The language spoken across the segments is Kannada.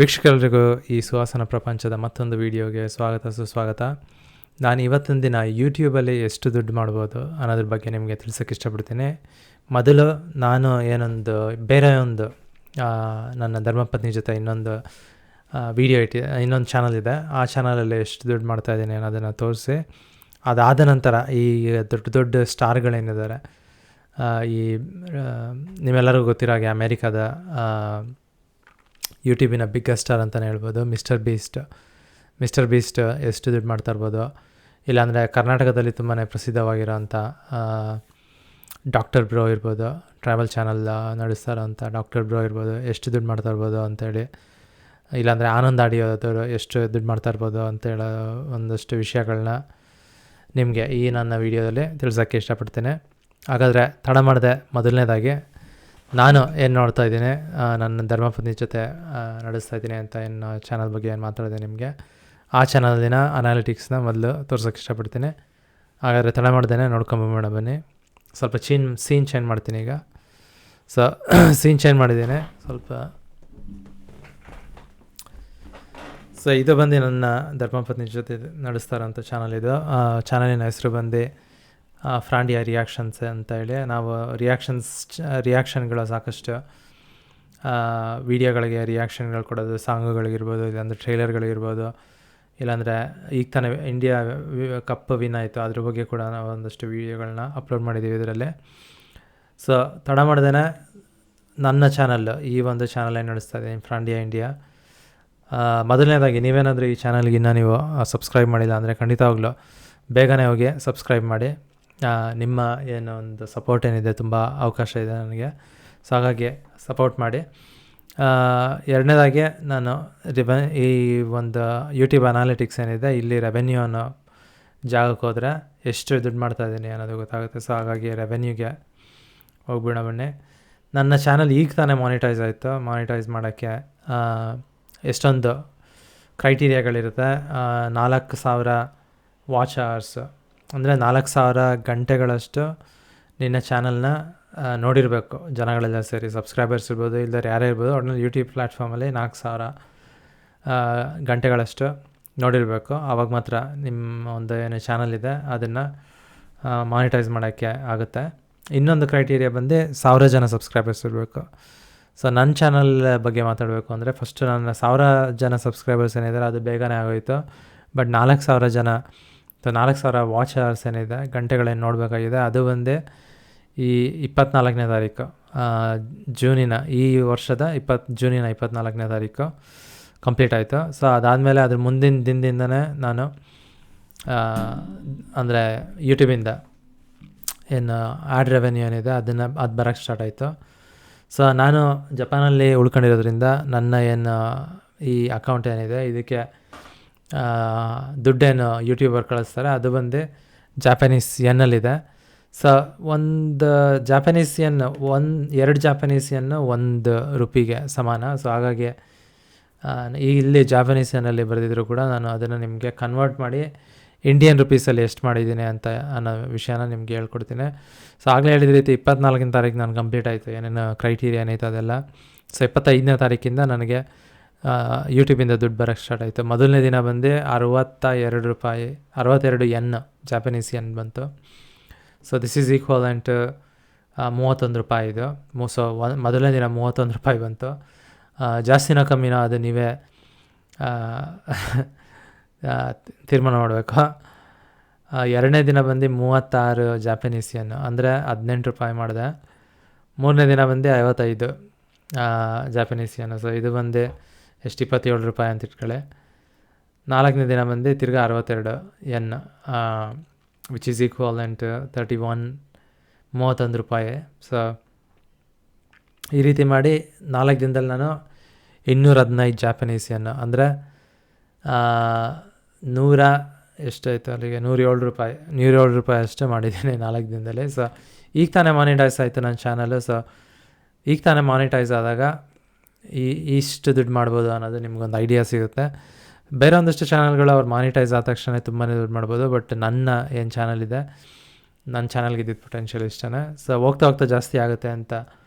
ವೀಕ್ಷಕರಿಗೂ ಈ ಸುವಾಸನ ಪ್ರಪಂಚದ ಮತ್ತೊಂದು ವಿಡಿಯೋಗೆ ಸುಸ್ವಾಗತ. ನಾನು ಇವತ್ತಿನ ದಿನ ಯೂಟ್ಯೂಬಲ್ಲಿ ಎಷ್ಟು ದುಡ್ಡು ಮಾಡ್ಬೋದು ಅನ್ನೋದ್ರ ಬಗ್ಗೆ ನಿಮಗೆ ತಿಳಿಸೋಕ್ಕೆ ಇಷ್ಟಪಡ್ತೀನಿ. ಮೊದಲು ನಾನು ಬೇರೆ ಒಂದು ನನ್ನ ಧರ್ಮಪತ್ನಿ ಜೊತೆ ಇನ್ನೊಂದು ಇನ್ನೊಂದು ಚಾನಲ್ ಇದೆ. ಆ ಚಾನಲಲ್ಲಿ ಎಷ್ಟು ದುಡ್ಡು ಮಾಡ್ತಾಯಿದ್ದೀನಿ ಅನ್ನೋದನ್ನು ತೋರಿಸಿ, ಅದಾದ ನಂತರ ಈ ದೊಡ್ಡ ಸ್ಟಾರ್ಗಳೇನಿದ್ದಾರೆ, ಈ ನಿಮ್ಮೆಲ್ಲರಿಗೂ ಗೊತ್ತಿರೋ ಹಾಗೆ ಅಮೇರಿಕಾದ ಯೂಟ್ಯೂಬಿನ ಬಿಗ್ಗೆಸ್ಟ್ ಸ್ಟಾರ್ ಅಂತಲೇ ಹೇಳ್ಬೋದು, ಮಿಸ್ಟರ್ ಬೀಸ್ಟ್ ಎಷ್ಟು ದುಡ್ಡು ಮಾಡ್ತಾ ಇರ್ಬೋದು. ಇಲ್ಲಾಂದರೆ ಕರ್ನಾಟಕದಲ್ಲಿ ತುಂಬಾ ಪ್ರಸಿದ್ಧವಾಗಿರೋಂಥ ಡಾಕ್ಟರ್ ಬ್ರೋ ಇರ್ಬೋದು, ಟ್ರಾವೆಲ್ ಚಾನಲ್ ನಡೆಸ್ತಾ ಇರೋಂಥ ಡಾಕ್ಟರ್ ಬ್ರೋ ಇರ್ಬೋದು, ಎಷ್ಟು ದುಡ್ಡು ಮಾಡ್ತಾ ಇರ್ಬೋದು ಅಂತೇಳಿ. ಇಲ್ಲಾಂದರೆ ಆನಂದ್ ಆಡಿಯೋದವರು ಎಷ್ಟು ದುಡ್ಡು ಮಾಡ್ತಾ ಇರ್ಬೋದು ಅಂತೇಳೋ ಒಂದಷ್ಟು ವಿಷಯಗಳನ್ನ ನಿಮಗೆ ಈ ನನ್ನ ವೀಡಿಯೋದಲ್ಲಿ ತಿಳಿಸೋಕ್ಕೆ ಇಷ್ಟಪಡ್ತೇನೆ. ಹಾಗಾದರೆ ತಡ ಮಾಡದೆ ಮೊದಲನೇದಾಗಿ ನಾನು ಏನು ನೋಡ್ತಾ ಇದ್ದೀನಿ, ನನ್ನ ಧರ್ಮಪತ್ನಿ ಜೊತೆ ನಡೆಸ್ತಾ ಇದ್ದೀನಿ ಅಂತ ಏನು ಚಾನಲ್ ಬಗ್ಗೆ ಏನು ಮಾತಾಡಿದೆ ನಿಮಗೆ, ಆ ಚಾನಲಿನ ಅನಾಲಿಟಿಕ್ಸ್ನ ಮೊದಲು ತೋರ್ಸೋಕ್ಕೆ ಇಷ್ಟಪಡ್ತೀನಿ. ಹಾಗಾದರೆ ತಡ ಮಾಡ್ದೇನೆ ನೋಡ್ಕೊಂಬರೋಣ ಬನ್ನಿ. ಸ್ವಲ್ಪ ಸೀನ್ ಚೇಂಜ್ ಮಾಡ್ತೀನಿ ಈಗ. ಸೀನ್ ಚೇಂಜ್ ಮಾಡಿದ್ದೀನಿ ಸ್ವಲ್ಪ. ಇದು ಬಂದು ನನ್ನ ಧರ್ಮಪತ್ನಿ ಜೊತೆ ನಡೆಸ್ತಾ ಇರೋಂಥ ಚಾನಲ್ ಇದು. ಚಾನಲಿನ ಹೆಸರು ಬಂದು ಫ್ರಾಂಡಿಯಾ ರಿಯಾಕ್ಷನ್ಸ್ ಅಂತ ಹೇಳಿ. ನಾವು ರಿಯಾಕ್ಷನ್ಗಳು ಸಾಕಷ್ಟು ವೀಡಿಯೋಗಳಿಗೆ ರಿಯಾಕ್ಷನ್ಗಳು ಕೊಡೋದು, ಸಾಂಗುಗಳಿಗಿರ್ಬೋದು, ಇಲ್ಲಾಂದರೆ ಟ್ರೈಲರ್ಗಳಿಗಿರ್ಬೋದು, ಇಲ್ಲಾಂದರೆ ಈಗ ತಾನೇ ಇಂಡಿಯಾ ಕಪ್ ವಿನ್ ಆಯಿತು, ಅದ್ರ ಬಗ್ಗೆ ಕೂಡ ನಾವು ಒಂದಷ್ಟು ವೀಡಿಯೋಗಳನ್ನ ಅಪ್ಲೋಡ್ ಮಾಡಿದ್ದೀವಿ ಇದರಲ್ಲಿ. ತಡ ಮಾಡ್ದೇ ನನ್ನ ಚಾನಲ್, ಈ ಒಂದು ಚಾನಲ್ ಏನು ನಡೆಸ್ತಾ ಇದ್ದೀನಿ, ಫ್ರಾಂಡಿಯಾ ಇಂಡಿಯಾ. ಮೊದಲನೇದಾಗಿ ನೀವೇನಾದರೂ ಈ ಚಾನಲ್ಗೆ ಇನ್ನೂ ನೀವು ಸಬ್ಸ್ಕ್ರೈಬ್ ಮಾಡಿಲ್ಲ ಅಂದರೆ ಖಂಡಿತವಾಗ್ಲೂ ಬೇಗನೆ ಹೋಗಿ ಸಬ್ಸ್ಕ್ರೈಬ್ ಮಾಡಿ. ನಿಮ್ಮ ಏನೋ ಒಂದು ಸಪೋರ್ಟ್ ಏನಿದೆ, ತುಂಬ ಅವಕಾಶ ಇದೆ ನನಗೆ, ಹಾಗಾಗಿ ಸಪೋರ್ಟ್ ಮಾಡಿ. ಎರಡನೇದಾಗಿ ನಾನು ಈ ಒಂದು ಯೂಟ್ಯೂಬ್ ಅನಾಲಿಟಿಕ್ಸ್ ಏನಿದೆ, ಇಲ್ಲಿ ರೆವೆನ್ಯೂ ಅನ್ನೋ ಜಾಗಕ್ಕೆ ಹೋದರೆ ಎಷ್ಟು ದುಡ್ಡು ಮಾಡ್ತಾಯಿದ್ದೀನಿ ಅನ್ನೋದು ಗೊತ್ತಾಗುತ್ತೆ. ಹಾಗಾಗಿ ರೆವೆನ್ಯೂಗೆ ಹೋಗ್ಬಿಡೋಣ ಬನ್ನಿ. ನನ್ನ ಚಾನಲ್ ಈಗ ತಾನೇ ಮಾನಿಟೈಸ್ ಆಯಿತು. ಮಾನಿಟೈಸ್ ಮಾಡೋಕ್ಕೆ ಎಷ್ಟೊಂದು ಕ್ರೈಟೀರಿಯಾಗಳಿರುತ್ತೆ. 4,000 ವಾಚ್ ಅವರ್ಸ್ ಅಂದರೆ 4,000 ಗಂಟೆಗಳಷ್ಟು ನಿನ್ನ ಚಾನಲ್ನ ನೋಡಿರಬೇಕು ಜನಗಳೆಲ್ಲ ಸೇರಿ, ಸಬ್ಸ್ಕ್ರೈಬರ್ಸ್ ಇರ್ಬೋದು, ಇಲ್ಲದ್ರೆ ಯಾರೇ ಇರ್ಬೋದು. ಒಟ್ಟಿನಲ್ಲಿ ಯೂಟ್ಯೂಬ್ ಪ್ಲ್ಯಾಟ್ಫಾರ್ಮಲ್ಲಿ 4,000 ಗಂಟೆಗಳಷ್ಟು ನೋಡಿರಬೇಕು. ಆವಾಗ ಮಾತ್ರ ನಿಮ್ಮ ಒಂದು ಏನು ಚಾನಲ್ ಇದೆ ಅದನ್ನು ಮಾನಿಟೈಸ್ ಮಾಡೋಕ್ಕೆ ಆಗುತ್ತೆ. ಇನ್ನೊಂದು ಕ್ರೈಟೀರಿಯಾ ಬಂದು 1,000 ಜನ ಸಬ್ಸ್ಕ್ರೈಬರ್ಸ್ ಇರಬೇಕು. ನನ್ನ ಚಾನಲ್ ಬಗ್ಗೆ ಮಾತಾಡಬೇಕು ಅಂದರೆ ಫಸ್ಟು ನನ್ನ 1,000 ಜನ ಸಬ್ಸ್ಕ್ರೈಬರ್ಸ್ ಏನಿದ್ದಾರೆ ಅದು ಬೇಗನೆ ಆಗೋಯಿತು. ಬಟ್ 4,000 ವಾಚ್ ಅವರ್ಸ್ ಏನಿದೆ, ಗಂಟೆಗಳೇನು ನೋಡಬೇಕಾಗಿದೆ, ಅದು ಬಂದು ಈ 24ನೇ ತಾರೀಕು ಜೂನಿನ, ಈ ವರ್ಷದ ಜೂನಿನ 24ನೇ ತಾರೀಕು ಕಂಪ್ಲೀಟ್ ಆಯಿತು. ಅದಾದಮೇಲೆ ಅದ್ರ ಮುಂದಿನ ದಿನದಿಂದನೇ ನಾನು ಅಂದರೆ ಯೂಟ್ಯೂಬಿಂದ ಏನು ಆ್ಯಡ್ ರೆವೆನ್ಯೂ ಏನಿದೆ ಅದು ಬರೋಕ್ಕೆ ಸ್ಟಾರ್ಟ್ ಆಯಿತು. ನಾನು ಜಪಾನಲ್ಲಿ ಉಳ್ಕೊಂಡಿರೋದ್ರಿಂದ ನನ್ನ ಏನು ಈ ಅಕೌಂಟ್ ಏನಿದೆ ಇದಕ್ಕೆ ದುಡ್ಡೇನು ಯೂಟ್ಯೂಬರ್ ಕಳಿಸ್ತಾರೆ ಅದು ಬಂದು ಜಾಪನೀಸ್ ಯನ್ನಲ್ಲಿದೆ. ಒಂದು ಜಾಪನೀಸ್ ಯನ್ 2 ಜಾಪನೀಸ್ ಯನ್ನು 1 ರೂಪಿಗೆ ಸಮಾನ. ಹಾಗಾಗಿ ಇಲ್ಲಿ ಜಾಪನೀಸ್ ಯನ್ನಲ್ಲಿ ಬರೆದಿದ್ರು ಕೂಡ ನಾನು ಅದನ್ನು ನಿಮಗೆ ಕನ್ವರ್ಟ್ ಮಾಡಿ ಇಂಡಿಯನ್ ರುಪೀಸಲ್ಲಿ ಎಷ್ಟು ಮಾಡಿದ್ದೀನಿ ಅಂತ ಅನ್ನೋ ವಿಷಯನ ನಿಮ್ಗೆ ಹೇಳ್ಕೊಡ್ತೀನಿ. ಆಗಲೇ ಹೇಳಿದ ರೀತಿ 24ನೇ ತಾರೀಕು ನಾನು ಕಂಪ್ಲೀಟ್ ಆಯಿತು, ಏನೇನು ಕ್ರೈಟೀರಿಯಾ ಏನೈತೆ ಅದೆಲ್ಲ. 25ನೇ ತಾರೀಕಿಂದ ನನಗೆ ಯೂಟ್ಯೂಬಿಂದ ದುಡ್ಡು ಬರೋಕ್ಕೆ ಸ್ಟಾರ್ಟ್ ಆಯಿತು. ಮೊದಲನೇ ದಿನ ಬಂದು 62 ಯನ್, ಜಾಪನೀಸ್ ಯನ್ ಬಂತು. ದಿಸ್ ಈಸ್ ಈಕ್ವಲೆಂಟ್ 31 ರೂಪಾಯಿ ಇದು. ಮೊದಲನೇ ದಿನ 31 ರೂಪಾಯಿ ಬಂತು. ಜಾಸ್ತಿನೋ ಕಮ್ಮಿನೋ ಅದು ನೀವೇ ತೀರ್ಮಾನ ಮಾಡಬೇಕು. ಎರಡನೇ ದಿನ ಬಂದು 36 ಜಾಪನೀಸ್ ಯನ್ ಅಂದರೆ 18 ರೂಪಾಯಿ ಮಾಡಿದೆ. ಮೂರನೇ ದಿನ ಬಂದು 55 ಜಾಪನೀಸ್ ಯನ್. ಇದು ಬಂದು ಎಷ್ಟು 27 ರೂಪಾಯಿ ಅಂತ ಇಟ್ಕೊಳ್ಳಿ. ನಾಲ್ಕನೇ ದಿನ ಬಂದು ತಿರ್ಗಾ 62 ಯನ್, ವಿಚ್ ಈಸ್ ಈಕ್ವಲೆಂಟ್ 31 ರೂಪಾಯಿ. ಈ ರೀತಿ ಮಾಡಿ 4 ದಿನದಲ್ಲಿ ನಾನು 215 ಜಾಪನೀಸ್ ಯನ್ ಅಂದರೆ ಎಷ್ಟಾಯಿತು ಅಲ್ಲಿಗೆ 107 ರೂಪಾಯಿ ಅಷ್ಟು ಮಾಡಿದ್ದೀನಿ 4 ದಿನದಲ್ಲಿ. ಈಗ ತಾನೇ ಮಾನಿಟೈಸ್ ಆಯಿತು ನನ್ನ ಚಾನಲು. ಈಗ ತಾನೇ ಮಾನಿಟೈಸ್ ಆದಾಗ ಇಷ್ಟು ದುಡ್ಡು ಮಾಡ್ಬೋದು ಅನ್ನೋದು ನಿಮ್ಗೊಂದು ಐಡಿಯಾ ಸಿಗುತ್ತೆ. ಬೇರೆ ಒಂದಷ್ಟು ಚಾನಲ್ಗಳು ಅವ್ರು ಮಾನಿಟೈಸ್ ಆದ ತಕ್ಷಣ ತುಂಬಾ ದುಡ್ಡು ಮಾಡ್ಬೋದು. ಬಟ್ ನನ್ನ ಏನು ಚಾನಲ್ ಇದೆ, ನನ್ನ ಚಾನಲ್ಗೆ ಇದ್ದಿದ್ದು ಪೊಟೆನ್ಷಿಯಲ್ ಇಷ್ಟೇ. ಹೋಗ್ತಾ ಜಾಸ್ತಿ ಆಗುತ್ತೆ ಅಂತ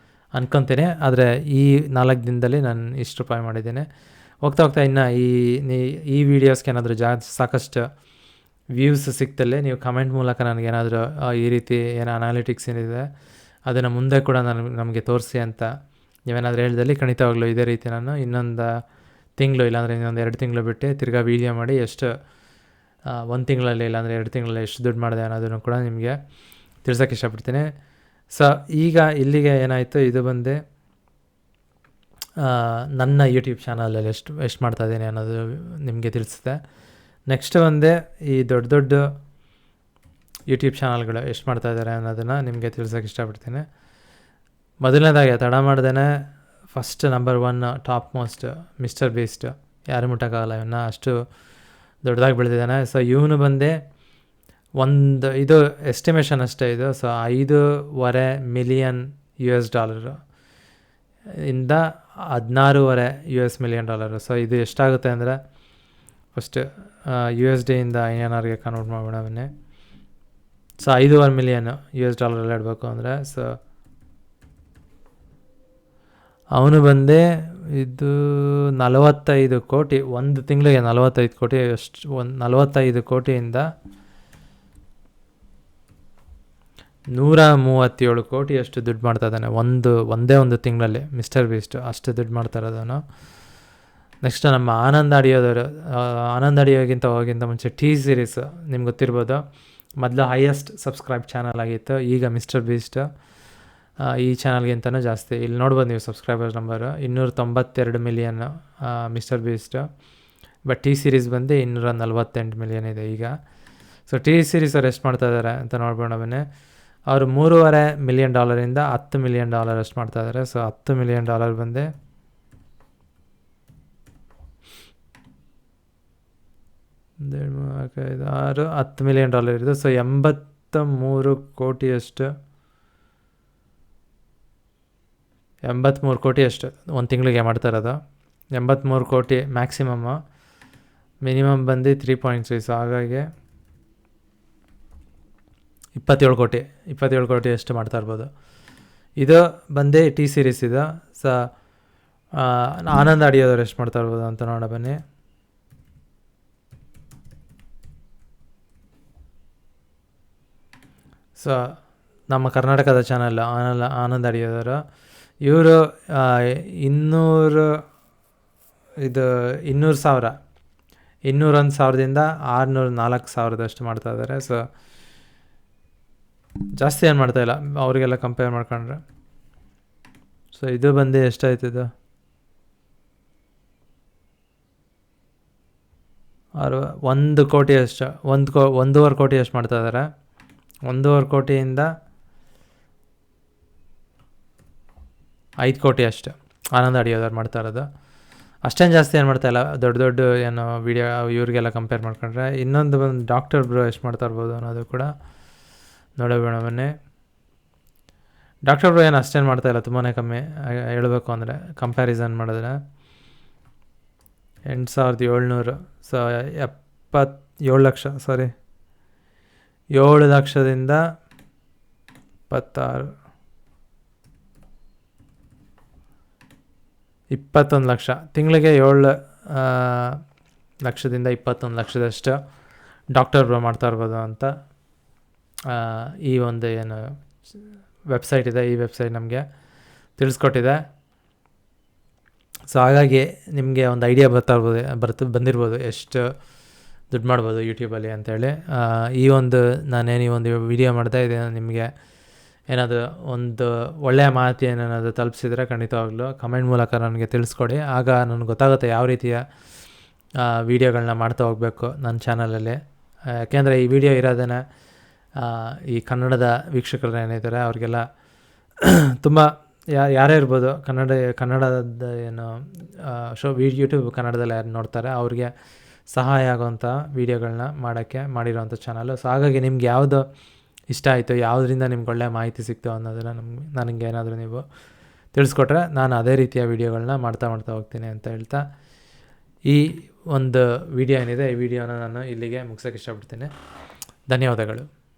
ಅಂದ್ಕೊತೀನಿ. ಆದರೆ ಈ 4 ದಿನದಲ್ಲಿ ನಾನು ಇಷ್ಟು ರೂಪಾಯಿ ಮಾಡಿದ್ದೀನಿ. ಹೋಗ್ತಾ ಹೋಗ್ತಾ ಇನ್ನು ಈ ವೀಡಿಯೋಸ್ಗೆ ಏನಾದರೂ ಸಾಕಷ್ಟು ವ್ಯೂಸ್ ಸಿಕ್ತಲ್ಲೇ ನೀವು ಕಮೆಂಟ್ ಮೂಲಕ ನನಗೇನಾದರೂ ಈ ರೀತಿ ಏನು ಅನಾಲಿಟಿಕ್ಸ್ ಏನಿದೆ ಅದನ್ನು ಮುಂದೆ ಕೂಡ ನಮಗೆ ತೋರಿಸಿ ಅಂತ ನೀವೇನಾದರೂ ಹೇಳಿದಲ್ಲಿ ಖಂಡಿತವಾಗ್ಲೂ ಇದೇ ರೀತಿ ನಾನು ಇನ್ನೊಂದು ತಿಂಗಳು ಇಲ್ಲಾಂದರೆ ಇನ್ನೊಂದು 2 ತಿಂಗಳು ಬಿಟ್ಟು ತಿರ್ಗಾ ವೀಡಿಯೋ ಮಾಡಿ ಎಷ್ಟು 1 ತಿಂಗಳಲ್ಲಿ ಇಲ್ಲಾಂದರೆ 2 ತಿಂಗಳಲ್ಲಿ ಎಷ್ಟು ದುಡ್ಡು ಮಾಡಿದೆ ಅನ್ನೋದನ್ನು ಕೂಡ ನಿಮಗೆ ತಿಳ್ಸೋಕ್ಕೆ ಇಷ್ಟಪಡ್ತೀನಿ. ಸೊ ಈಗ ಇಲ್ಲಿಗೆ ಏನಾಯಿತು, ಇದು ಬಂದು ನನ್ನ ಯೂಟ್ಯೂಬ್ ಚಾನಲಲ್ಲಿ ಎಷ್ಟು ಮಾಡ್ತಾಯಿದ್ದೀನಿ ಅನ್ನೋದು ನಿಮಗೆ ತಿಳಿಸುತ್ತೆ. ನೆಕ್ಸ್ಟ್ ಒಂದೇ ಈ ದೊಡ್ಡ ಯೂಟ್ಯೂಬ್ ಚಾನಲ್ಗಳು ಎಷ್ಟು ಮಾಡ್ತಾಯಿದ್ದಾರೆ ಅನ್ನೋದನ್ನು ನಿಮಗೆ ತಿಳ್ಸೋಕ್ಕೆ ಇಷ್ಟಪಡ್ತೀನಿ. ಮೊದಲನೇದಾಗಿ ತಡ ಮಾಡ್ದೇ first number 1 top most mister beast. ಯಾರು ಮುಟ್ಟೋಕ್ಕಾಗಲ್ಲ, ಇವನ್ನ ಅಷ್ಟು ದೊಡ್ಡದಾಗಿ ಬೆಳೆದಿದ್ದಾನೆ. ಸೊ ಇವನು ಬಂದು ಇದು ಎಸ್ಟಿಮೇಷನ್ ಅಷ್ಟೇ ಇದು. ಸೊ $5.5 ಮಿಲಿಯನ್ ಇಂದ $16.5 ಮಿಲಿಯನ್. ಸೊ ಇದು ಎಷ್ಟಾಗುತ್ತೆ ಅಂದರೆ ಫಸ್ಟ್ USD ಇಂದ INR ಕನ್ವರ್ಟ್ ಮಾಡೋಣ ಬನ್ನಿ. ಸೊ $5.5 ಮಿಲಿಯನ್ ಇಡಬೇಕು ಅಂದರೆ ಸೊ ಅವನು ಬಂದೇ ಇದು 45 ಕೋಟಿ, ಒಂದು ತಿಂಗಳಿಗೆ 45 ಕೋಟಿ, ಎಷ್ಟು 45 ಕೋಟಿಯಿಂದ 137 ಕೋಟಿ ಅಷ್ಟು ದುಡ್ಡು ಮಾಡ್ತಾ ಇದ್ದಾನೆ ಒಂದೇ ಒಂದು ತಿಂಗಳಲ್ಲಿ. ಮಿಸ್ಟರ್ ಬೀಸ್ಟ್ ಅಷ್ಟು ದುಡ್ಡು ಮಾಡ್ತಾ ಇರೋದವನು. ನೆಕ್ಸ್ಟ್ ನಮ್ಮ ಆನಂದ್ ಆಡಿಯೋಗಿಂತ ಮುಂಚೆ ಟಿ ಸೀರೀಸ್ ನಿಮ್ಗೆ ಗೊತ್ತಿರ್ಬೋದು, ಮೊದಲು ಹೈಯೆಸ್ಟ್ ಸಬ್ಸ್ಕ್ರೈಬ್ ಚಾನಲ್ ಆಗಿತ್ತು. ಈಗ ಮಿಸ್ಟರ್ ಬೀಸ್ಟ್ ಈ ಚಾನಲ್ಗಿಂತನೂ ಜಾಸ್ತಿ. ಇಲ್ಲಿ ನೋಡ್ಬೋದು ನೀವು subscribers number 292 million mister beast. But T series ಬಂದು 248 ಮಿಲಿಯನ್ ಇದೆ ಈಗ. ಸೊ ಟಿ ಸೀರೀಸ್ ಅವ್ರು ಎಷ್ಟು ಮಾಡ್ತಾ ಇದ್ದಾರೆ ಅಂತ ನೋಡ್ಬೋಣ ಬನ್ನಿ. ಅವರು $3.5 ಮಿಲಿಯನ್ ಇಂದ $10 ಮಿಲಿಯನ್ ಅಷ್ಟು ಮಾಡ್ತಾ ಇದ್ದಾರೆ. ಸೊ $10 ಮಿಲಿಯನ್ ಬಂದು $10 ಮಿಲಿಯನ್ ಇದೆ. ಸೊ 83 ಕೋಟಿಯಷ್ಟು 83 ಕೋಟಿ ಅಷ್ಟು ಒಂದು ತಿಂಗಳಿಗೆ ಮಾಡ್ತಾ ಇರೋದು. 83 ಕೋಟಿ ಮ್ಯಾಕ್ಸಿಮಮ್ಮು, ಮಿನಿಮಮ್ ಬಂದು 3.3. ಸೊ ಹಾಗಾಗಿ 27 ಕೋಟಿ ಅಷ್ಟು ಮಾಡ್ತಾ ಇರ್ಬೋದು. ಇದು ಬಂದು ಟಿ ಸೀರೀಸ್ ಇದು. ಸೊ ಆನಂದ್ ಆಡಿಯೋದವ್ರು ಎಷ್ಟು ಮಾಡ್ತಾ ಇರ್ಬೋದು ಅಂತ ನೋಡೋ ಬನ್ನಿ. ಸೊ ನಮ್ಮ ಕರ್ನಾಟಕದ ಚಾನಲ್ ಆನಂದ್ ಆಡಿಯೋದವರು, ಇವರು 200,000 201,000ದಿಂದ 604,000 ಮಾಡ್ತಾ ಇದ್ದಾರೆ. ಸೊ ಜಾಸ್ತಿ ಏನು ಮಾಡ್ತಾಯಿಲ್ಲ ಅವರಿಗೆಲ್ಲ ಕಂಪೇರ್ ಮಾಡ್ಕೊಂಡ್ರೆ. ಸೊ ಇದು ಬಂದು ಎಷ್ಟಾಯ್ತಿದು, 1 ಕೋಟಿ ಅಷ್ಟು 1.5 ಕೋಟಿ ಅಷ್ಟು ಮಾಡ್ತಾ ಇದ್ದಾರೆ. 1.5 ಕೋಟಿಯಿಂದ 5 ಕೋಟಿ ಅಷ್ಟು ಆನಂದ್ ಆಡಿಯೋದವ್ರು ಮಾಡ್ತಾ ಇರೋದು. ಅಷ್ಟೇನು ಜಾಸ್ತಿ ಏನು ಮಾಡ್ತಾಯಿಲ್ಲ, ದೊಡ್ಡ ಏನು ವೀಡಿಯೋ ಇವ್ರಿಗೆಲ್ಲ ಕಂಪೇರ್ ಮಾಡ್ಕೊಂಡ್ರೆ. ಇನ್ನೊಂದು ಬಂದು ಡಾಕ್ಟರ್ ಬ್ರೋ ಎಷ್ಟು ಮಾಡ್ತಾ ಇರ್ಬೋದು ಅನ್ನೋದು ಕೂಡ ನೋಡೋಣ ಬನ್ನಿ. ಡಾಕ್ಟರ್ ಬ್ರೋ ಏನು ಅಷ್ಟೇನು ಮಾಡ್ತಾಯಿಲ್ಲ, ತುಂಬಾ ಕಮ್ಮಿ ಹೇಳಬೇಕು ಅಂದರೆ ಕಂಪ್ಯಾರಿಸನ್ ಮಾಡಿದ್ರೆ. 8,700. ಸೊ 7 ಲಕ್ಷದಿಂದ 26 21 ಲಕ್ಷ ತಿಂಗಳಿಗೆ 7 ಲಕ್ಷದಿಂದ 21 ಲಕ್ಷದಷ್ಟು ಡಾಕ್ಟರ್ ಬ್ರೋ ಮಾಡ್ತಾ ಇರ್ಬೋದು ಅಂತ ಈ ಒಂದು ಏನು ವೆಬ್ಸೈಟ್ ಇದೆ, ಈ ವೆಬ್ಸೈಟ್ ನಮಗೆ ತಿಳಿಸ್ಕೊಟ್ಟಿದೆ. ಸೊ ಹಾಗಾಗಿ ನಿಮಗೆ ಒಂದು ಐಡಿಯಾ ಬಂದಿರ್ಬೋದು ಎಷ್ಟು ದುಡ್ಡು ಮಾಡ್ಬೋದು ಯೂಟ್ಯೂಬಲ್ಲಿ ಅಂತೇಳಿ. ನಾನೇನು ಈ ಒಂದು ವಿಡಿಯೋ ಮಾಡ್ತಾ ಇದ್ದೀನಿ, ನಿಮಗೆ ಏನಾದರೂ ಒಂದು ಒಳ್ಳೆಯ ಮಾಹಿತಿ ಏನೇನಾದರೂ ತಲುಪಿಸಿದ್ರೆ ಖಂಡಿತವಾಗ್ಲೂ ಕಮೆಂಟ್ ಮೂಲಕ ನನಗೆ ತಿಳಿಸ್ಕೊಡಿ. ಆಗ ನನಗೆ ಗೊತ್ತಾಗುತ್ತೆ ಯಾವ ರೀತಿಯ ವೀಡಿಯೋಗಳನ್ನ ಮಾಡ್ತಾ ಹೋಗಬೇಕು ನನ್ನ ಚಾನಲಲ್ಲಿ. ಯಾಕೆಂದರೆ ಈ ವಿಡಿಯೋ ಇರೋದೇ ಈ ಕನ್ನಡದ ವೀಕ್ಷಕರು ಏನಿದ್ದಾರೆ ಅವ್ರಿಗೆಲ್ಲ ತುಂಬ ಯಾರೇ ಇರ್ಬೋದು, ಕನ್ನಡದ ಏನು ಯೂಟ್ಯೂಬ್ ಕನ್ನಡದಲ್ಲಿ ಯಾರು ನೋಡ್ತಾರೆ ಅವ್ರಿಗೆ ಸಹಾಯ ಆಗೋವಂಥ ವೀಡಿಯೋಗಳನ್ನ ಮಾಡಿರೋವಂಥ ಚಾನಲ್ಲು. ಸೊ ಹಾಗಾಗಿ ನಿಮ್ಗೆ ಯಾವುದು ಇಷ್ಟ ಆಯಿತು, ಯಾವುದರಿಂದ ನಿಮ್ಗೆ ಒಳ್ಳೆಯ ಮಾಹಿತಿ ಸಿಕ್ತು ಅನ್ನೋದನ್ನು ನನಗೆ ಏನಾದರೂ ನೀವು ತಿಳಿಸ್ಕೊಟ್ರೆ ನಾನು ಅದೇ ರೀತಿಯ ವೀಡಿಯೋಗಳನ್ನ ಮಾಡ್ತಾ ಹೋಗ್ತೀನಿ ಅಂತ ಹೇಳ್ತಾ ಈ ಒಂದು ವಿಡಿಯೋ ಏನಿದೆ ಈ ವಿಡಿಯೋನ ನಾನು ಇಲ್ಲಿಗೆ ಮುಗಿಸೋಕ್ಕೆ ಇಷ್ಟಪಡ್ತೀನಿ. ಧನ್ಯವಾದಗಳು.